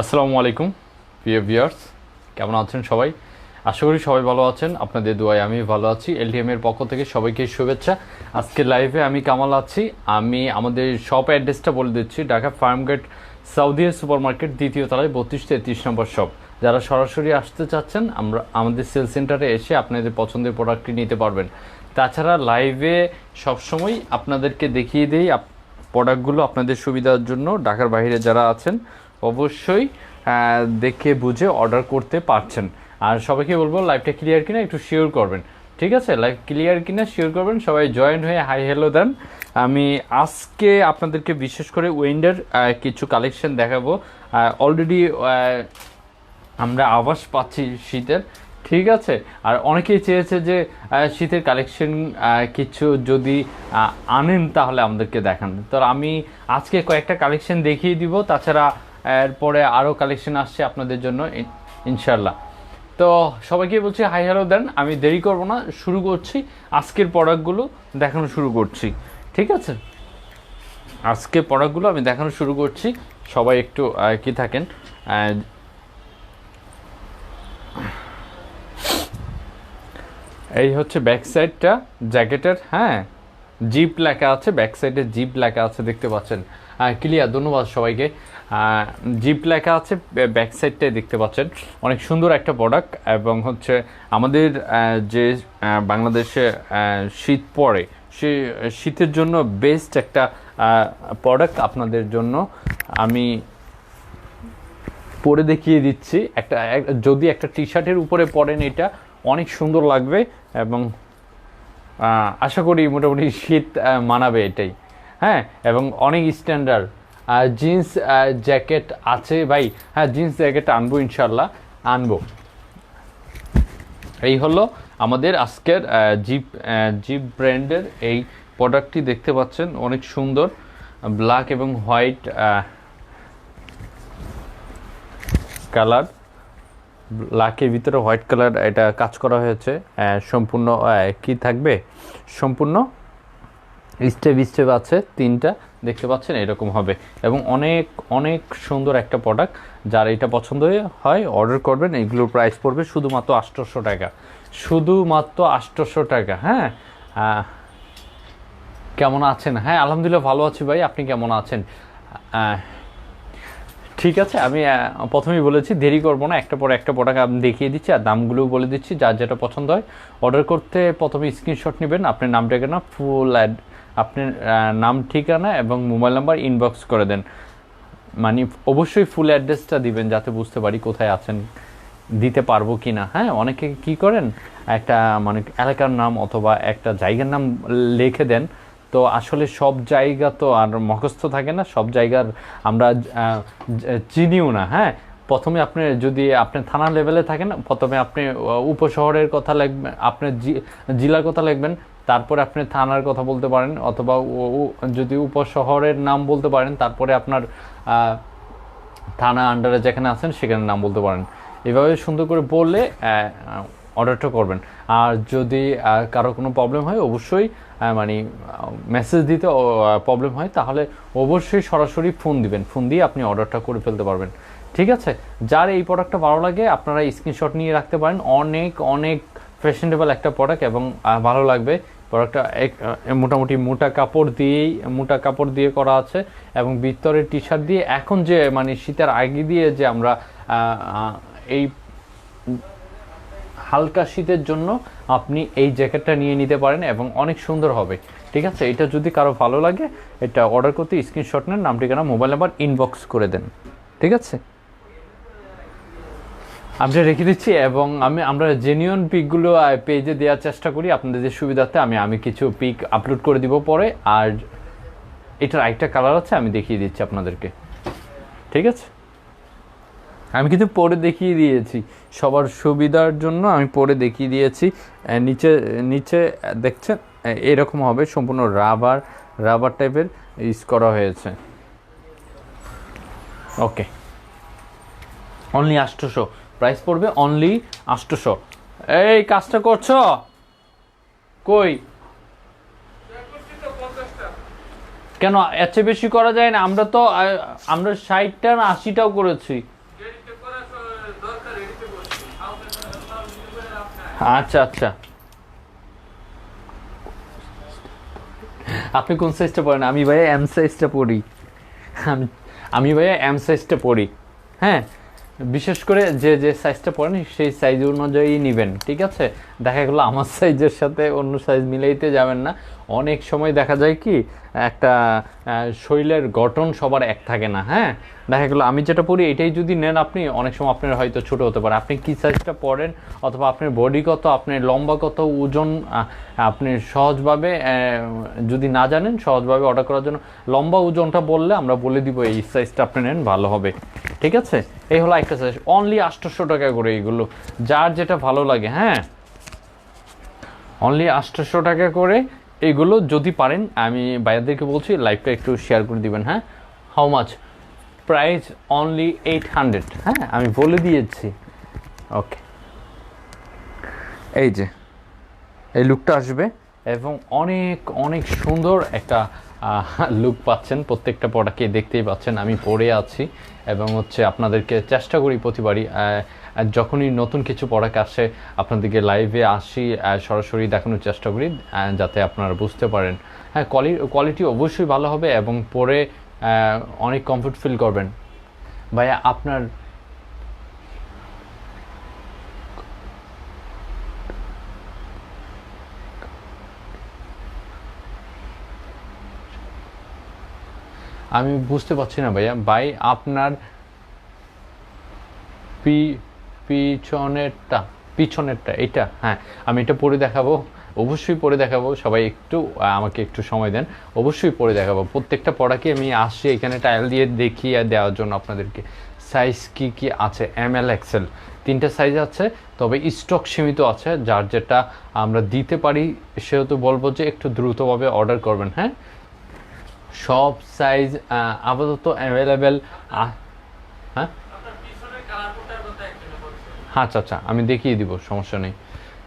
আসসালামু আলাইকুম প্রিয় ভিউয়ার্স, কেমন আছেন সবাই? আশা করি সবাই ভালো আছেন। আপনাদের দোয়ায় আমি ভালো আছি। এলটিএম এর পক্ষ থেকে সবাইকে শুভেচ্ছা। আজকে লাইভে আমি কামাল আছি। আমি আমাদের শপ অ্যাড্রেসটা বলে দিচ্ছি। ঢাকা ফার্মগেট সাউদিয়া সুপার মার্কেট, দ্বিতীয় তলায় 32-33 নম্বর শপ। যারা সরাসরি আসতে চাচ্ছেন, আমাদের সেল সেন্টারে এসে আপনাদের পছন্দের প্রোডাক্টটি নিতে পারবেন। তাছাড়া লাইভে সবসময় আপনাদেরকে দেখিয়ে দিই প্রোডাক্টগুলো আপনাদের সুবিধার জন্য। ঢাকার বাইরে যারা আছেন অবশ্যই দেখে বুঝে অর্ডার করতে পারছেন। আর সবাইকে বলবো লাইভটা ক্লিয়ার কিনা একটু শিওর করবেন। ঠিক আছে, লাইভ ক্লিয়ার কিনা শিওর করবেন। সবাই জয়েন হয়ে হাই হ্যালো দেন। আমি আজকে আপনাদেরকে বিশেষ করে উইন্ডার কিছু কালেকশন দেখাবো। অলরেডি আমরা আভাস পাচ্ছি শীতের। ঠিক আছে, আর অনেকেই চেয়েছে যে শীতের কালেকশন কিছু যদি আনেন তাহলে আমাদেরকে দেখান। তো আমি আজকে কয়েকটা কালেকশন দেখিয়ে দিব। তাছাড়া এরপরে আরও কালেকশন আসছে আপনাদের জন্য ইনশাল্লাহ। তো সবাইকে বলছি হাই হ্যালো দেন। আমি দেরি করব না, শুরু করছি। আজকের প্রোডাক্টগুলো দেখানো শুরু করছি। ঠিক আছে, আজকের প্রোডাক্টগুলো আমি দেখানো শুরু করছি। সবাই একটু কি থাকেন। এই হচ্ছে ব্যাক সাইডটা জ্যাকেটের। হ্যাঁ, জিপ লেখা আছে, ব্যাক সাইডে জিপ লেখা আছে, দেখতে পাচ্ছেন। ক্লিয়ার, ধন্যবাদ সবাইকে। জিপ লেখা আছে ব্যাক সাইডটাই দেখতে পাচ্ছেন। অনেক সুন্দর একটা প্রোডাক্ট। এবং হচ্ছে আমাদের যে বাংলাদেশে শীত পড়ে, সে শীতের জন্য বেস্ট একটা প্রোডাক্ট আপনাদের জন্য আমি পরে দেখিয়ে দিচ্ছি। যদি একটা টি শার্টের উপরে পরেন এটা অনেক সুন্দর লাগবে এবং আশা করি মোটামুটি শীত মানাবে এটাই। হ্যাঁ, এবং অনেক স্ট্যান্ডার্ড। জিন্স জ্যাকেট আছে ভাই। হ্যাঁ, জিন্স জ্যাকেট আনবো, ইনশাল্লাহ আনবো। এই হলো আমাদের আজকের জিপ ব্র্যান্ডের এই প্রোডাক্টটি দেখতে পাচ্ছেন। অনেক সুন্দর ব্ল্যাক এবং হোয়াইট কালার। ব্ল্যাকের ভিতরে হোয়াইট কালার এটা কাজ করা হয়েছে। সম্পূর্ণ কি থাকবে, সম্পূর্ণ স্টেপ স্টেপ আছে, তিনটা দেখতে পাচ্ছেন, এরকম হবে। এবং অনেক অনেক সুন্দর একটা প্রোডাক্ট। যার এটা পছন্দ হয় অর্ডার করবেন। এইগুলোর প্রাইস পড়বে শুধুমাত্র 800 টাকা, শুধুমাত্র 800 টাকা। হ্যাঁ, কেমন আছেন? হ্যাঁ, আলহামদুলিল্লাহ ভালো আছি ভাই, আপনি কেমন আছেন? ঠিক আছে, আমি প্রথমেই বলেছি দেরি করবো না, একটা পরে একটা প্রোডাক্ট আমি দেখিয়ে দিচ্ছি আর দামগুলোও বলে দিচ্ছি। যার যেটা পছন্দ হয় অর্ডার করতে প্রথমে স্ক্রিনশট নেবেন, আপনার নাম ঠিকানা ফুল আপনার নাম ঠিকানা এবং মোবাইল নাম্বার ইনবক্স করে দেন। মানে অবশ্যই ফুল অ্যাড্রেসটা দিবেন যাতে বুঝতে পারি কোথায় আছেন, দিতে পারবো কি না। হ্যাঁ, অনেকে কি করেন একটা মানে এলাকার নাম অথবা একটা জায়গার নাম লিখে দেন। তো আসলে সব জায়গা তো আর মুখস্থ থাকে না, সব জায়গার আমরা চিনিও না। হ্যাঁ, প্রথমে আপনি যদি আপনি থানা লেভেলে থাকেন, প্রথমে আপনি উপশহরের কথা লিখবেন, আপনার জেলার কথা লিখবেন, তারপরে আপনি থানার কথা বলতে পারেন, অথবা যদি উপশহরের নাম বলতে পারেন, তারপরে আপনার থানা আন্ডারে যেখানে আছেন সেখানে নাম বলতে পারেন। এভাবে সুন্দর করে বললে অর্ডারটা করবেন। আর যদি কারো কোনো প্রবলেম হয় অবশ্যই মানে মেসেজ দিতে প্রবলেম হয় তাহলে অবশ্যই সরাসরি ফোন দিবেন। ফোন দিয়ে আপনি অর্ডারটা করে ফেলতে পারবেন। ঠিক আছে, যার এই প্রোডাক্টটা ভালো লাগে আপনারা স্ক্রিনশট নিয়ে রাখতে পারেন। অনেক অনেক ফ্যাশনেবল একটা প্রোডাক্ট এবং ভালো লাগবে। প্রোডাক্টটা মোটামুটি মোটা কাপড় দিয়ে করা আছে এবং ভিতরে টি শার্ট দিয়ে। এখন যে মানে শীতের আগে দিয়ে যে আমরা এই হালকা শীতের জন্য আপনি এই জ্যাকেটটা নিয়ে নিতে পারেন এবং অনেক সুন্দর হবে। ঠিক আছে, এটা যদি কারো ভালো লাগে এটা অর্ডার করতে স্ক্রিনশট নেন, নাম ঠিকানা মোবাইল নাম্বার ইনবক্স করে দেন। ঠিক আছে, আমরা রেখে দিচ্ছি এবং আমরা জেনুইন পিকগুলো পেজে দেওয়ার চেষ্টা করি আপনাদের সুবিধার্থে। আমি কিছু পিক আপলোড করে দিব পরে। আর এটার আরেকটা কালার আছে, আমি দেখিয়ে দিচ্ছি আপনাদেরকে। ঠিক আছে, আমি কিন্তু পরে দেখিয়ে দিয়েছি সবার সুবিধার জন্য, আমি পরে দেখিয়ে দিয়েছি। নিচে নিচে দেখছেন এরকম হবে, সম্পূর্ণ রাবার টাইপের ইউজ করা হয়েছে। ওকে, অনলি 800, প্রাইস পড়বে অনলি 800। এই কাজটা করছো কই? কেন এর চেয়ে বেশি করা যায় না? আমরা 60টা না 80টাও করেছি। আচ্ছা আচ্ছা, আপনি কোন সাইজটা পরেন? আমি ভাইয়া এম সাইজটা পরি। আমি আমি ভাইয়া এম সাইজটা পরি। হ্যাঁ, বিশেষ করে যে যে সাইজটা পরেন সেই সাইজ অনুযায়ী নেবেন, ঠিক আছে? দেখা গেলো আমার সাইজের সাথে অন্য সাইজ মিলাইতে যাবেন না। অনেক সময় দেখা যায় কি একটা শরীরের গঠন সবার এক থাকে না। হ্যাঁ, দেখা গেলো আমি যেটা পরি এটাই যদি নেন আপনি, অনেক সময় আপনার হয়তো ছোটো হতে পারে। আপনি কী সাইজটা পরেন অথবা আপনার বডি কত, আপনার লম্বা কত, ওজন, আপনি সহজভাবে যদি না জানেন, সহজভাবে অর্ডার করার জন্য লম্বা ওজনটা বললে আমরা বলে দিব এই সাইজটা আপনি নেন, ভালো হবে। ঠিক আছে, এই হলো একটা সাইজ, অনলি 800 টাকা করে এইগুলো, যার যেটা ভালো লাগে। হ্যাঁ, অনলি 800 টাকা করে এইগুলো, যদি পারেন আমি ভাইয়াদেরকে বলছি লাইভটা একটু শেয়ার করে দিবেন। হ্যাঁ, হাউ মাচ প্রাইস? অনলি 800। হ্যাঁ, আমি বলে দিয়েছি। ওকে, এই যে এই লুকটা আসবে এবং অনেক অনেক সুন্দর একটা লুক পাচ্ছেন। প্রত্যেকটা প্রোডাক্টকে দেখতেই পাচ্ছেন আমি পরে আছি এবং হচ্ছে আপনাদেরকে চেষ্টা করি প্রতিবারই যখনই নতুন কিছু প্রোডাক্ট আসে আপনাদেরকে লাইভে আসি, সরাসরি দেখানোর চেষ্টা করি যাতে আপনারা বুঝতে পারেন। হ্যাঁ, কোয়ালিটি অবশ্যই ভালো হবে এবং পরে অনেক কমফোর্ট ফিল করবেন। ভাইয়া আপনার আমি বুঝতে পারছি না ভাইয়া, ভাই আপনার পিছনেরটা, পিছনেরটা এটা? হ্যাঁ, আমি এটা পরে দেখাবো, অবশ্যই পরে দেখাবো। সবাই একটু আমাকে একটু সময় দেন, অবশ্যই পরে দেখাবো। প্রত্যেকটা পড়াকে আমি আসছি এখানে টাইল দিয়ে দেখিয়ে দেওয়ার জন্য আপনাদেরকে। সাইজ কি কি আছে? এম এল এক্সেল তিনটা সাইজ আছে, তবে স্টক সীমিত আছে। যার যেটা আমরা দিতে পারি সেহেতু বলবো যে একটু দ্রুতভাবে অর্ডার করবেন। হ্যাঁ, সব সাইজ আপাতত অ্যাভেলেবেল। হ্যাঁ, আচ্ছা আচ্ছা, আমি দেখিয়ে দিব, সমস্যা নেই।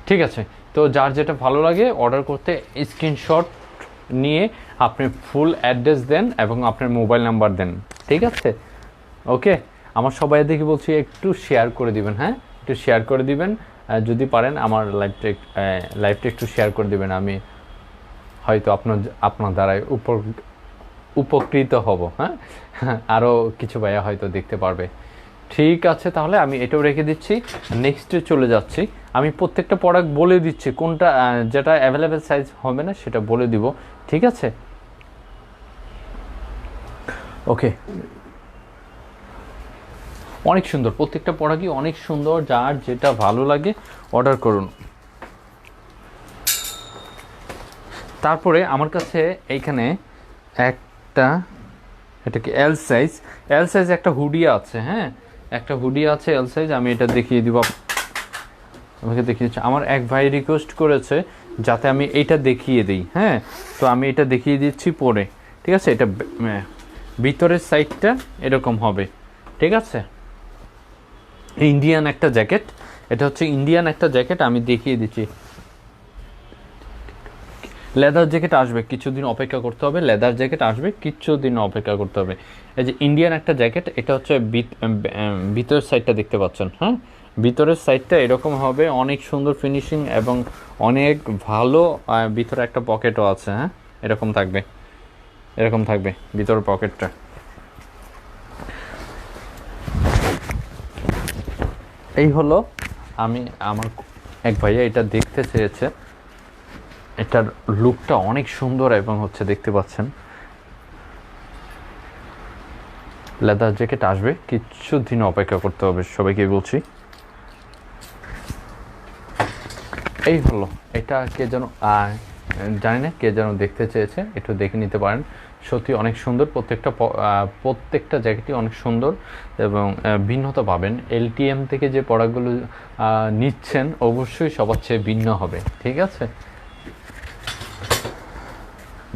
ঠিক আছে, তো যার যেটা ভালো লাগে অর্ডার করতে স্ক্রিনশট নিয়ে আপনি ফুল অ্যাড্রেস দেন এবং আপনার মোবাইল নাম্বার দেন। ঠিক আছে, ওকে। আমার সবাই দেখে বলছি একটু শেয়ার করে দিবেন। হ্যাঁ, একটু শেয়ার করে দিবেন যদি পারেন। আমার লাইভটা একটু শেয়ার করে দিবেন, আমি হয়তো আপনার দ্বারাই উপকৃত হব। হ্যাঁ, আরও কিছু ভাইয়া হয়তো দেখতে পারবে। ঠিক আছে, তাহলে আমি এটাও রেখে দিচ্ছি, নেক্সটে চলে যাচ্ছি। আমি প্রত্যেকটা প্রোডাক্ট বলে দিচ্ছি কোনটা যেটা অ্যাভেলেবেল সাইজ হবে না সেটা বলে দিব। ঠিক আছে, ওকে। অনেক সুন্দর, প্রত্যেকটা প্রোডাক্টই অনেক সুন্দর, যার যেটা ভালো লাগে অর্ডার করুন। তারপরে আমার কাছে এইখানে একটা, এটা কি এল সাইজ? এল সাইজ একটা হুডি আছে। হ্যাঁ, একটা হুডি আছে এল সাইজ, আমি এটা দেখিয়ে দিব, আমাকে দেখিয়ে দিচ্ছি। আমার এক ভাই রিকোয়েস্ট করেছে যাতে আমি এইটা দেখিয়ে দিই। হ্যাঁ, তো আমি এটা দেখিয়ে দিচ্ছি পরে। ঠিক আছে, এটা ভিতরের সাইডটা এরকম হবে। ঠিক আছে, ইন্ডিয়ান একটা জ্যাকেট, এটা হচ্ছে ইন্ডিয়ান একটা জ্যাকেট, আমি দেখিয়ে দিচ্ছি। লেদার জ্যাকেট আসবে, কিছুদিন অপেক্ষা করতে হবে। লেদার জ্যাকেট আসবে, কিছুদিন অপেক্ষা করতে হবে। এই যে ইন্ডিয়ান একটা জ্যাকেট, এটা হচ্ছে ভিতরের সাইডটা দেখতে পাচ্ছেন। হ্যাঁ, ভিতরের সাইডটা এরকম হবে, অনেক সুন্দর ফিনিশিং এবং অনেক ভালো। ভিতরে একটা পকেটও আছে। হ্যাঁ, এরকম থাকবে, এরকম থাকবে ভিতরের পকেটটা। এই হলো, আমি আমার এক ভাইয়া এটা দেখতে চেয়েছে, এটার লুকটা অনেক সুন্দর এবং হচ্ছে দেখতে পাচ্ছেন। লেদার জ্যাকেট আসবে, কিছু দিন অপেক্ষা করতে হবে, সবাইকে বলছি। এই হলো, এটা কে যেন জানি না, কে যেন দেখতে চেয়েছে, একটু দেখে নিতে পারেন। সত্যি অনেক সুন্দর, প্রত্যেকটা জ্যাকেটই অনেক সুন্দর এবং ভিন্নতা পাবেন। এলটিএম থেকে যে প্রোডাক্টগুলো নিচ্ছেন অবশ্যই সবার চেয়ে ভিন্ন হবে। ঠিক আছে,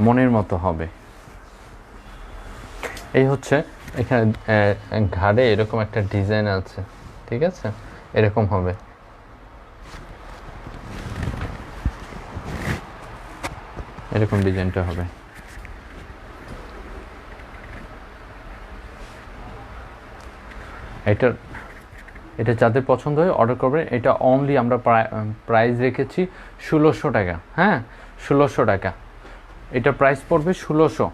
মনের মতো হবে। এই হচ্ছে এখানে ঘাড়ে এরকম একটা ডিজাইন আছে। ঠিক আছে, এরকম হবে, এরকম ডিজাইনটা হবে। এটার এটা যাদের পছন্দ হয় অর্ডার করবেন। এটা অনলি আমরা প্রাইস রেখেছি 1600 টাকা। হ্যাঁ, 1600 টাকা এটা প্রাইস পড়বে 1600।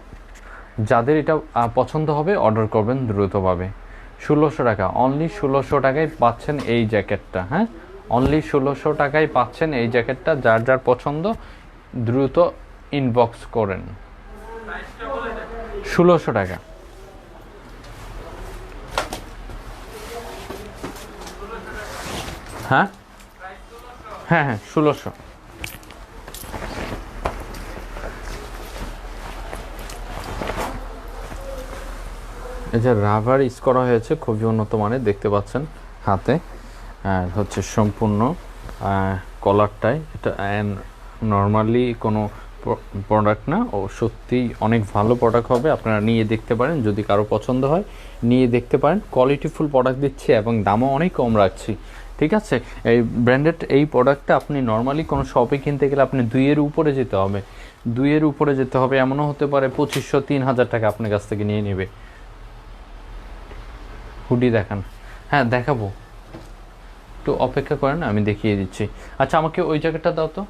যাদের এটা পছন্দ হবে অর্ডার করবেন দ্রুতভাবে। 1600 টাকা, অনলি 1600 টাকায় পাচ্ছেন এই জ্যাকেটটা। হ্যাঁ, অনলি 1600 টাকায় পাচ্ছেন এই জ্যাকেটটা। যার যার পছন্দ দ্রুত ইনবক্স করেন। 1600 টাকা। হ্যাঁ হ্যাঁ হ্যাঁ 1600। এই যে রাবার ইউজ করা হয়েছে, খুবই উন্নত মানের, দেখতে পাচ্ছেন হাতে। হচ্ছে সম্পূর্ণ কলারটাই এটা নর্মালি কোনো প্রোডাক্ট না, ও সত্যিই অনেক ভালো প্রোডাক্ট হবে। আপনারা নিয়ে দেখতে পারেন, যদি কারো পছন্দ হয় নিয়ে দেখতে পারেন। কোয়ালিটিফুল প্রোডাক্ট দিচ্ছি এবং দামও অনেক কম রাখছি। ঠিক আছে, এই ব্র্যান্ডেড এই প্রোডাক্টটা আপনি নর্মালি কোনো শপে কিনতে গেলে আপনি 2-এর উপরে যেতে হবে। 2-এর উপরে যেতে হবে, এমনও হতে পারে 2500-3000 টাকা আপনার কাছ থেকে নিয়ে নেবে। হুডি দেখান। হ্যাঁ দেখাবো, একটু অপেক্ষা করেন, আমি দেখিয়ে দিচ্ছি। আচ্ছা আমাকে ওই জ্যাকেটটা দাও তো,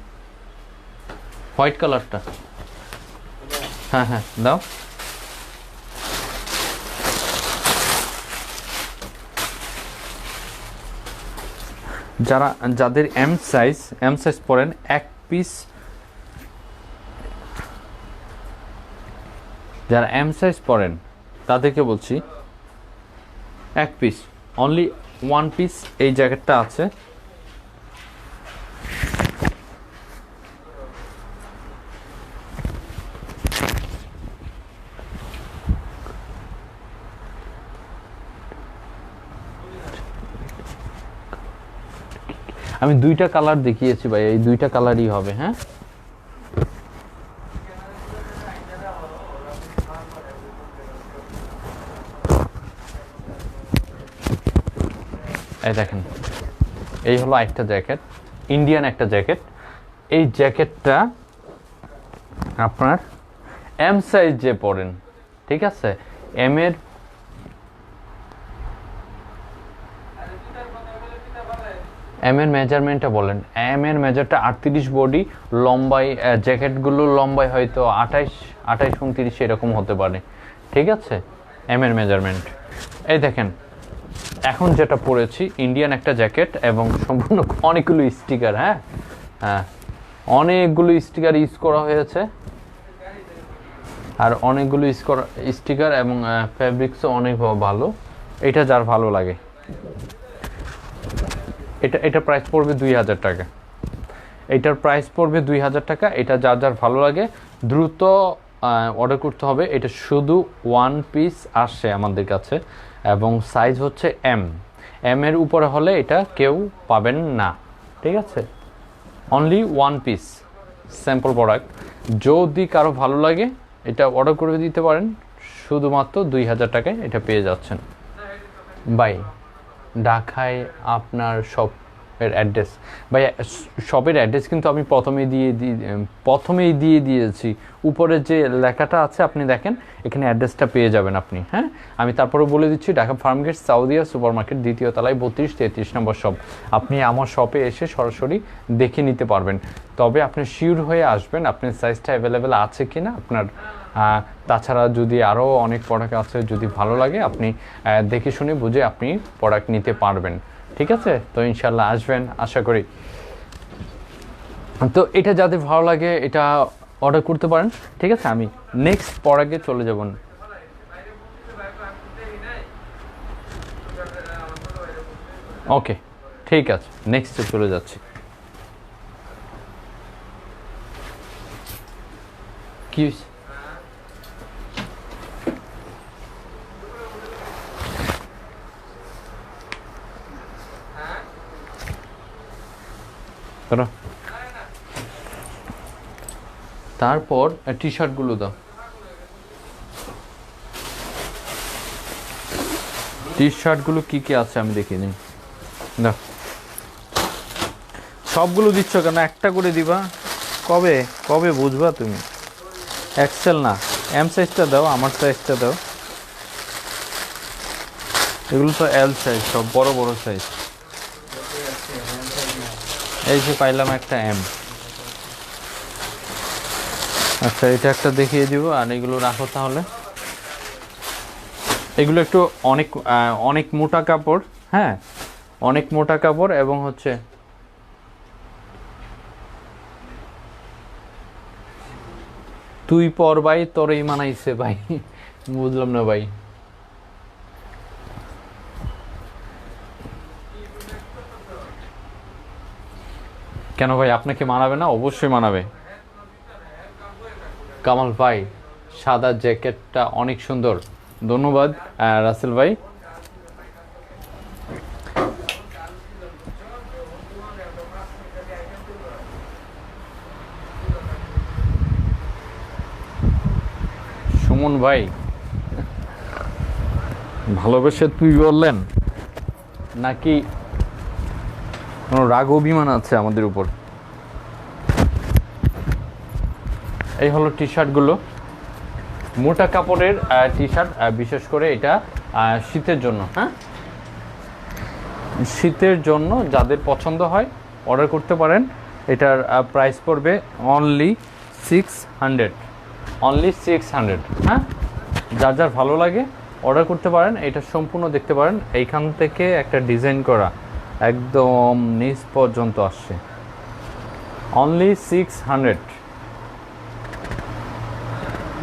হোয়াইট কালারটা। হ্যাঁ হ্যাঁ দাও। যাদের এম সাইজ পরেন, এক পিস, যারা এম সাইজ পরেন তাদেরকে বলছি এক পিস, অনলি 1 পিস এই জ্যাকেটটা আছে। আমি 2টা কালার দেখিয়েছি ভাই, এই 2টা কালারই হবে। হ্যাঁ এই দেখেন, এই হলো একটা জ্যাকেট, ইন্ডিয়ান একটা জ্যাকেট। এই জ্যাকেটটা আপনার এম সাইজ যে পরেন, ঠিক আছে, এম এর মেজারমেন্টটা বলেন। এম এর মেজারটা 38 বডি, লম্বাই জ্যাকেটগুলো লম্বাই হয়তো 28-29 এরকম হতে পারে। ঠিক আছে, এম এর মেজারমেন্ট। এই দেখেন এখন যেটা পরেছি ইন্ডিয়ান একটা জ্যাকেট এবং সম্পূর্ণ অনেকগুলো স্টিকার। হ্যাঁ হ্যাঁ অনেকগুলো স্টিকার ইউজ করা হয়েছে, আর অনেকগুলো স্টিকার এবং ফ্যাব্রিক্সও অনেক ভালো। এটা যার ভালো লাগে, এটা প্রাইস পড়বে 2000 টাকা। এটার প্রাইস পড়বে 2000 টাকা। এটা যার যার ভালো লাগে দ্রুত অর্ডার করতে হবে। এটা শুধু 1 পিস আসে আমাদের কাছে এবং সাইজ হচ্ছে এম এর উপরে হলে এটা কেউ পাবেন না। ঠিক আছে, অনলি 1 পিস স্যাম্পল প্রোডাক্ট। যদি কারো ভালো লাগে এটা অর্ডার করে দিতে পারেন, শুধুমাত্র 2000 টাকায় এটা পেয়ে যাচ্ছেন। বাই ঢাকায় আপনার শপের অ্যাড্রেস, ভাই শপের অ্যাড্রেস কিন্তু আমি প্রথমেই দিয়ে দিয়েছি। উপরে যে লেখাটা আছে আপনি দেখেন, এখানে অ্যাড্রেসটা পেয়ে যাবেন আপনি। হ্যাঁ আমি তারপরে বলে দিচ্ছি, ঢাকা ফার্মগেট সাউদিয়া সুপার মার্কেট, 2য় তলায় 32-33 নম্বর শপ। আপনি আমার শপে এসে সরাসরি দেখে নিতে পারবেন। তবে আপনি শিওর হয়ে আসবেন আপনার সাইজটা অ্যাভেলেবেল আছে কি না আপনার। তাছাড়া যদি আরও অনেক প্রোডাক্ট আছে, যদি ভালো লাগে আপনি দেখে শুনে বুঝে আপনি প্রোডাক্ট নিতে পারবেন। ঠিক আছে, তো ইনশাল্লাহ আসবেন আশা করি। তো এটা যাদের ভালো লাগে এটা অর্ডার করতে পারেন। ঠিক আছে, আমি নেক্সট প্রোডাক্টে চলে যাব। ওকে ঠিক আছে, নেক্সটে চলে যাচ্ছি। কি তারপর টি শার্টগুলো দাও। টি শার্টগুলো কি কি আছে আমি দেখিয়ে দিই। দাও, সবগুলো দিচ্ছ কেন? একটা করে দিবা। কবে কবে বুঝবা তুমি? এক্সেল না, এম সাইজটা দাও, আমার সাইজটা দাও। এগুলো তো এল সাইজ, সব বড় বড় সাইজ। এই যে পাইলাম একটা এম। আচ্ছা, এটা একটা দেখিয়ে দিব, আর এগুলো রাখো তাহলে। এগুলো একটু অনেক অনেক মোটা কাপড়, হ্যাঁ, অনেক মোটা কাপড়, এবং হচ্ছে তুই পর ভাই, তোরই মানাইছে ভাই। বুঝলাম না ভাই। কেন ভাই, আপনাকে মানাবে না? অবশ্যই মানাবে। কামাল ভাই, সাদা জ্যাকেটটা অনেক সুন্দর, ধন্যবাদ রাসেল ভাই। সুমন ভাই, ভালোবেসে তুই বললেন নাকি কোনো রাগ অভিমান আছে আমাদের উপর? এই হলো টি শার্টগুলো, মোটা কাপড়ের টি শার্ট, বিশেষ করে এটা শীতের জন্য, হ্যাঁ, শীতের জন্য যাদের পছন্দ হয় অর্ডার করতে পারেন। এটার প্রাইস পড়বে অনলি 600, অনলি 600, হ্যাঁ। যার যার ভালো লাগে অর্ডার করতে পারেন। এটা সম্পূর্ণ দেখতে পারেন, এইখান থেকে একটা ডিজাইন করা একদম নিচ পর্যন্ত আসছে, অনলি 600।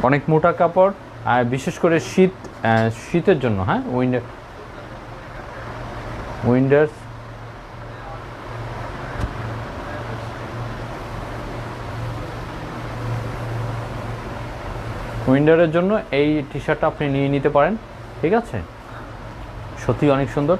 অনেক মোটা কাপড়, আর বিশেষ করে শীতের জন্য, হ্যাঁ, উইন্টার্স। উইন্টারের জন্য এই টি শার্টটা আপনি নিয়ে নিতে পারেন, ঠিক আছে। সত্যি অনেক সুন্দর,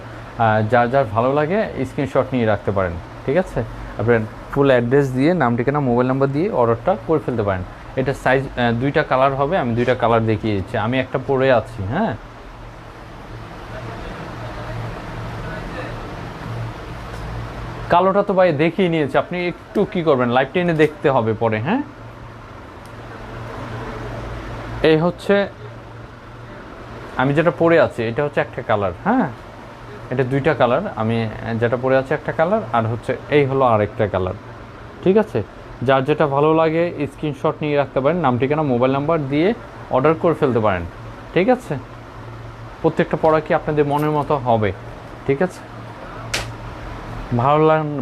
যার যার ভালো লাগে স্ক্রিনশট নিয়ে রাখতে পারেন, ঠিক আছে। আপনার ফুল অ্যাড্রেস দিয়ে, নাম ঠিকানা, মোবাইল নাম্বার দিয়ে অর্ডারটা করে ফেলতে পারেন। এটা সাইজ দুইটা কালার হবে, আমি দুইটা কালার দেখিয়ে দিচ্ছি। আমি একটা পরে আছি, হ্যাঁ, কালোটা তো ভাই দেখিয়ে নিয়েছি, আপনি একটু কি করবেন, লাইভ টেনে দেখতে হবে পরে, হ্যাঁ। এই হচ্ছে আমি যেটা পরে আছি, এটা হচ্ছে একটা কালার, হ্যাঁ, এটা দুইটা কালার। আমি যেটা পরে আছি একটা কালার, আর হচ্ছে এই হলো আরেকটা কালার, ঠিক আছে। যার যেটা ভালো লাগে স্ক্রিনশট নিয়ে রাখতে পারেন, নাম ঠিকানা মোবাইল নাম্বার দিয়ে অর্ডার করে ফেলতে পারেন, ঠিক আছে। প্রত্যেকটা পড়া কি আপনাদের মনের মতো হবে, ঠিক আছে।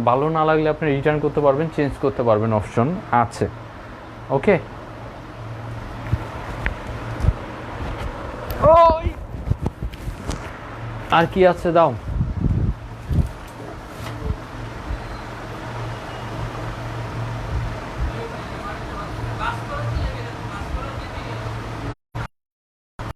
ভালো না লাগলে আপনি রিটার্ন করতে পারবেন, চেঞ্জ করতে পারবেন, অপশন আছে, ওকে। আর কি আছে দাও।